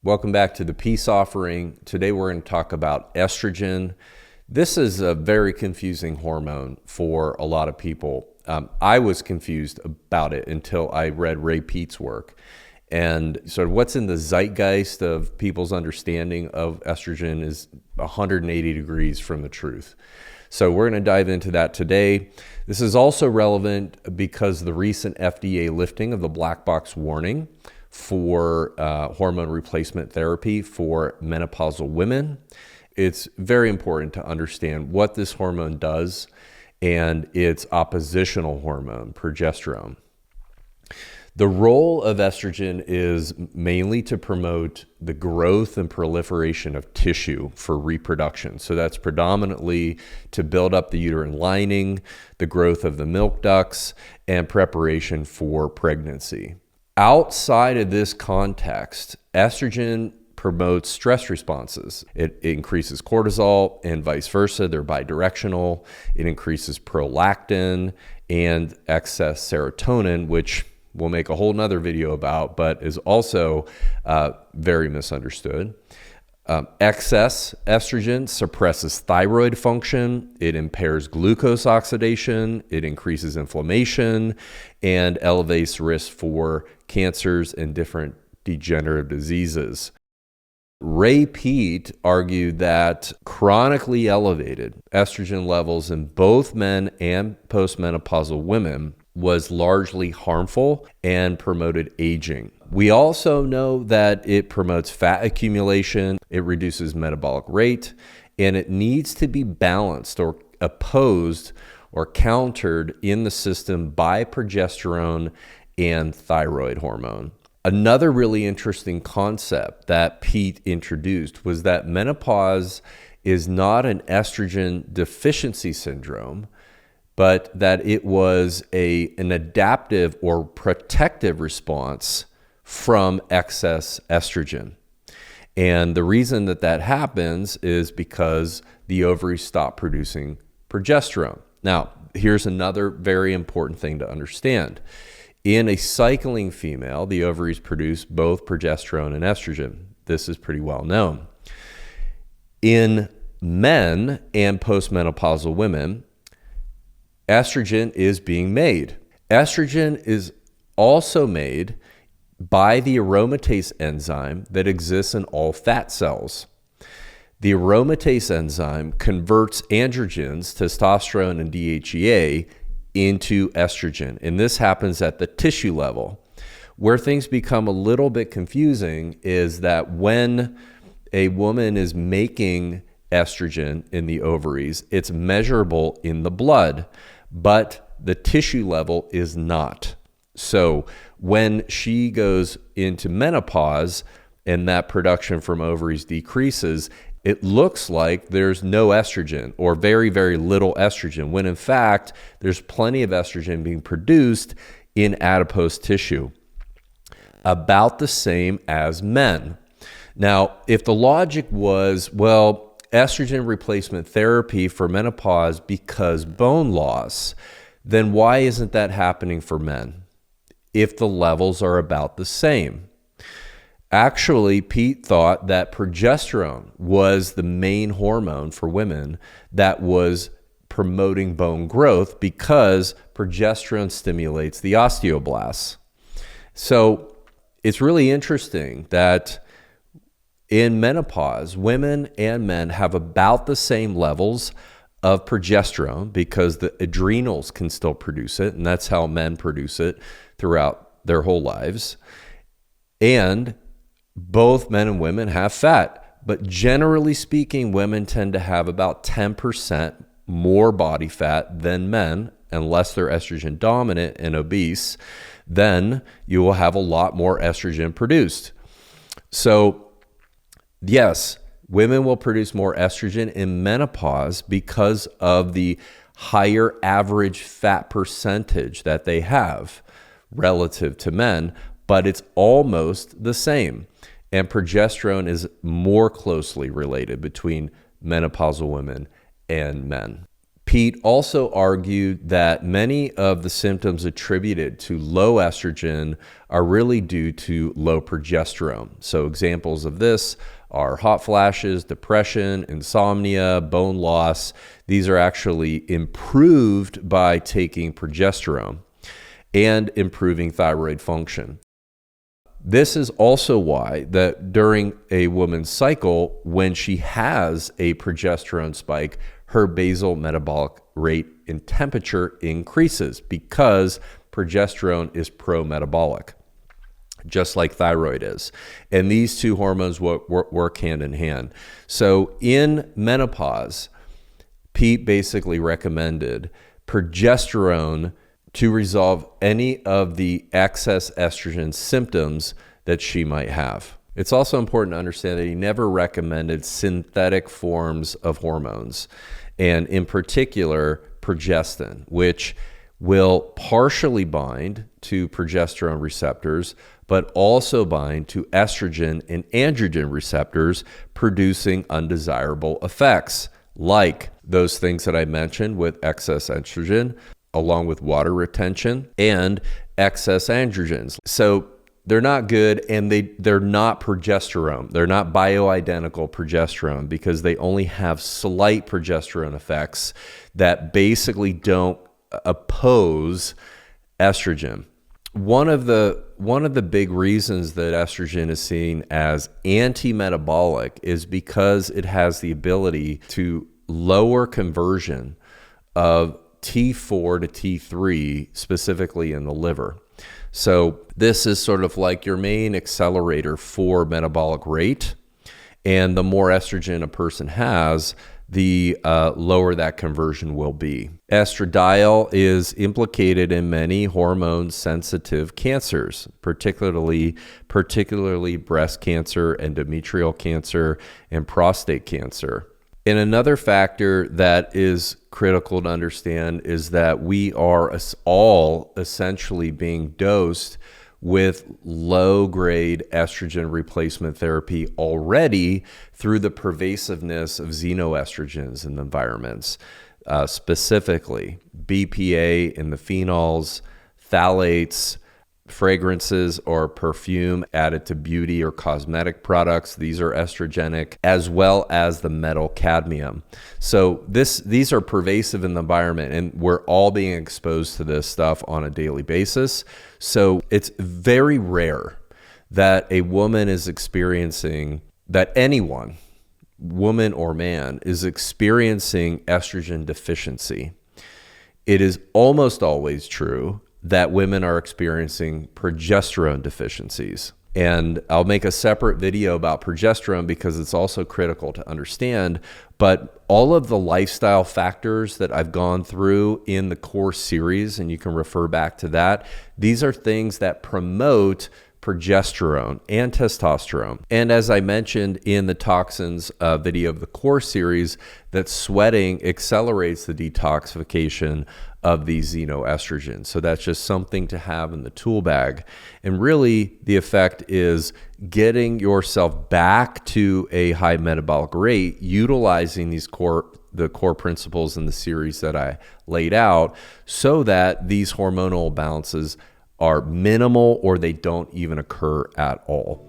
Welcome back to the Peace Offering. Today we're going to talk about estrogen. This is a very confusing hormone for a lot of people. I was confused about it until I read Ray Peat's work. And sort of what's in the zeitgeist of people's understanding of estrogen is 180 degrees from the truth. So we're going to dive into that today. This is also relevant because of the recent FDA lifting of the black box warning for hormone replacement therapy for menopausal women. It's very important to understand what this hormone does and its oppositional hormone, progesterone. The role of estrogen is mainly to promote the growth and proliferation of tissue for reproduction. So that's predominantly to build up the uterine lining, the growth of the milk ducts, and preparation for pregnancy. Outside of this context, estrogen promotes stress responses. It increases cortisol and vice versa. They're bidirectional. It increases prolactin and excess serotonin, which we'll make a whole nother video about, but is also very misunderstood. Excess estrogen suppresses thyroid function, it impairs glucose oxidation, it increases inflammation, and elevates risk for cancers and different degenerative diseases. Ray Peat argued that chronically elevated estrogen levels in both men and postmenopausal women was largely harmful and promoted aging. We also know that it promotes fat accumulation, it reduces metabolic rate, and it needs to be balanced or opposed or countered in the system by progesterone and thyroid hormone. Another really interesting concept that Peat introduced was that menopause is not an estrogen deficiency syndrome, but that it was an adaptive or protective response from excess estrogen. And the reason that happens is because the ovaries stop producing progesterone. Now, here's another very important thing to understand. In a cycling female, the ovaries produce both progesterone and estrogen. This is pretty well known. In men and postmenopausal women, estrogen is being made. Estrogen is also made by the aromatase enzyme that exists in all fat cells. The aromatase enzyme converts androgens, testosterone and DHEA, into estrogen, and this happens at the tissue level. Where things become a little bit confusing is that when a woman is making estrogen in the ovaries, it's measurable in the blood, but the tissue level is not. So when she goes into menopause and that production from ovaries decreases, it looks like there's no estrogen or very, very little estrogen, when in fact, there's plenty of estrogen being produced in adipose tissue, about the same as men. Now, if the logic was, well, estrogen replacement therapy for menopause because bone loss, then why isn't that happening for men if the levels are about the same? Actually, Peat thought that progesterone was the main hormone for women that was promoting bone growth because progesterone stimulates the osteoblasts. So it's really interesting that in menopause, women and men have about the same levels of progesterone because the adrenals can still produce it, and that's how men produce it throughout their whole lives. And both men and women have fat, but generally speaking, women tend to have about 10% more body fat than men, unless they're estrogen dominant and obese. Then you will have a lot more estrogen produced. So yes, women will produce more estrogen in menopause because of the higher average fat percentage that they have relative to men, but it's almost the same. And progesterone is more closely related between menopausal women and men. Pete also argued that many of the symptoms attributed to low estrogen are really due to low progesterone. So examples of this are hot flashes, depression, insomnia, bone loss. These are actually improved by taking progesterone and improving thyroid function. This is also why that during a woman's cycle, when she has a progesterone spike, her basal metabolic rate and temperature increases because progesterone is pro-metabolic, just like thyroid is. And these two hormones work hand in hand. So in menopause, Pete basically recommended progesterone to resolve any of the excess estrogen symptoms that she might have. It's also important to understand that he never recommended synthetic forms of hormones, and in particular, progestin, which will partially bind to progesterone receptors, but also bind to estrogen and androgen receptors, producing undesirable effects, like those things that I mentioned with excess estrogen, along with water retention and excess androgens. So they're not good, and they're not progesterone. They're not bioidentical progesterone because they only have slight progesterone effects that basically don't oppose estrogen. One of the big reasons that estrogen is seen as anti-metabolic is because it has the ability to lower conversion of T4 to T3, specifically in the liver. So this is sort of like your main accelerator for metabolic rate. And the more estrogen a person has, the lower that conversion will be. Estradiol is implicated in many hormone-sensitive cancers, particularly breast cancer, endometrial cancer, and prostate cancer. And another factor that is critical to understand is that we are all essentially being dosed with low-grade estrogen replacement therapy already through the pervasiveness of xenoestrogens in the environments, specifically BPA in the phenols, phthalates, fragrances or perfume added to beauty or cosmetic products. These are estrogenic, as well as the metal cadmium. So these are pervasive in the environment, and we're all being exposed to this stuff on a daily basis. So it's very rare that a woman is experiencing, that anyone, woman or man, is experiencing estrogen deficiency. It is almost always true that women are experiencing progesterone deficiencies. And I'll make a separate video about progesterone because it's also critical to understand. But all of the lifestyle factors that I've gone through in the core series, and you can refer back to that, these are things that promote progesterone and testosterone. And as I mentioned in the toxins video of the core series, that sweating accelerates the detoxification of these xenoestrogens. So that's just something to have in the tool bag. And really the effect is getting yourself back to a high metabolic rate, utilizing the core principles in the series that I laid out, so that these hormonal balances are minimal or they don't even occur at all.